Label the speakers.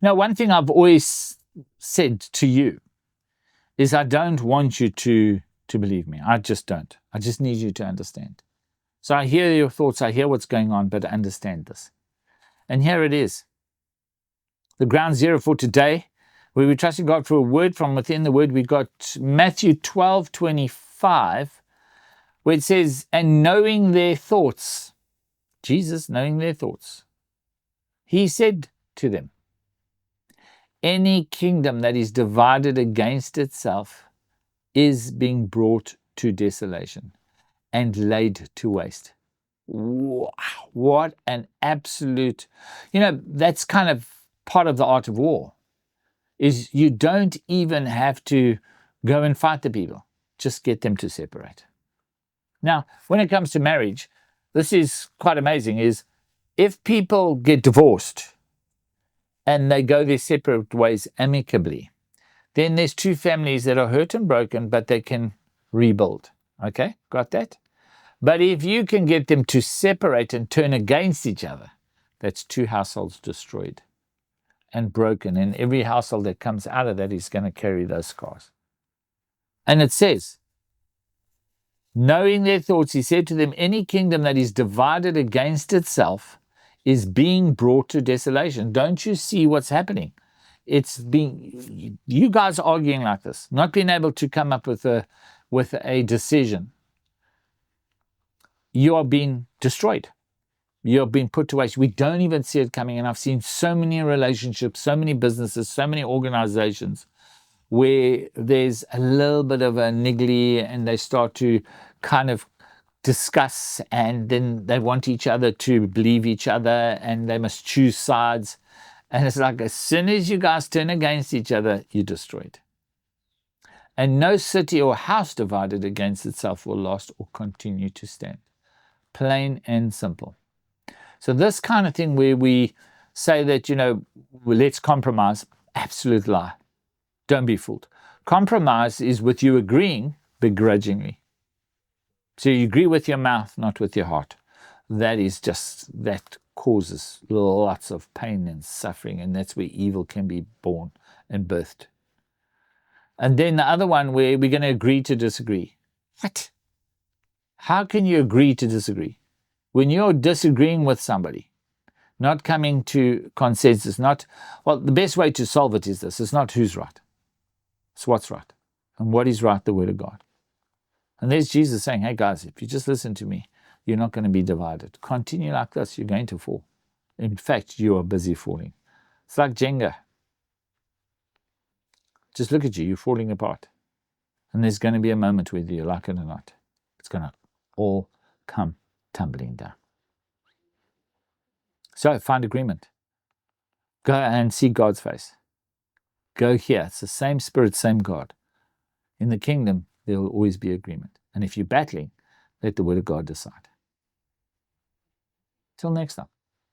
Speaker 1: Now, one thing I've always said to you is I don't want you to believe me. I just don't. I just need you to understand. So I hear your thoughts, I hear what's going on, but understand this. And here it is. The ground zero for today, where we trusted God for a word from within the word. We got Matthew 12:25, where it says, and knowing their thoughts, Jesus knowing their thoughts, he said to them, any kingdom that is divided against itself is being brought to desolation and laid to waste. Wow, what an absolute, that's kind of part of the art of war, is you don't even have to go and fight the people. Just get them to separate. Now, when it comes to marriage, this is quite amazing, is if people get divorced and they go their separate ways amicably, then there's two families that are hurt and broken, but they can rebuild. Okay, got that? But if you can get them to separate and turn against each other, that's two households destroyed and broken. And every household that comes out of that is going to carry those scars. And it says, knowing their thoughts, he said to them, any kingdom that is divided against itself is being brought to desolation. Don't you see what's happening? It's being, you guys arguing like this, not being able to come up with a decision. You are being destroyed. You're being put to waste. We don't even see it coming. And I've seen so many relationships, so many businesses, so many organizations where there's a little bit of a niggly and they start to kind of discuss, and then they want each other to believe each other and they must choose sides. And it's like, as soon as you guys turn against each other, you're destroyed. And no city or house divided against itself will last or continue to stand. Plain and simple. So this kind of thing where we say that, let's compromise, absolute lie. Don't be fooled. Compromise is with you agreeing begrudgingly. So you agree with your mouth, not with your heart. That causes lots of pain and suffering, and that's where evil can be born and birthed. And then the other one where we're going to agree to disagree. What? How can you agree to disagree? When you're disagreeing with somebody, not coming to consensus, the best way to solve it is this. It's not who's right. It's what's right. And what is right, the word of God. And there's Jesus saying, hey guys, if you just listen to me, you're not going to be divided. Continue like this, you're going to fall. In fact, you are busy falling. It's like Jenga. Just look at you, you're falling apart. And there's going to be a moment, whether you like it or not, it's going to all come tumbling down. So find agreement. Go and see God's face. Go here. It's the same Spirit, same God. In the kingdom, there will always be agreement. And if you're battling, let the word of God decide. Till next time.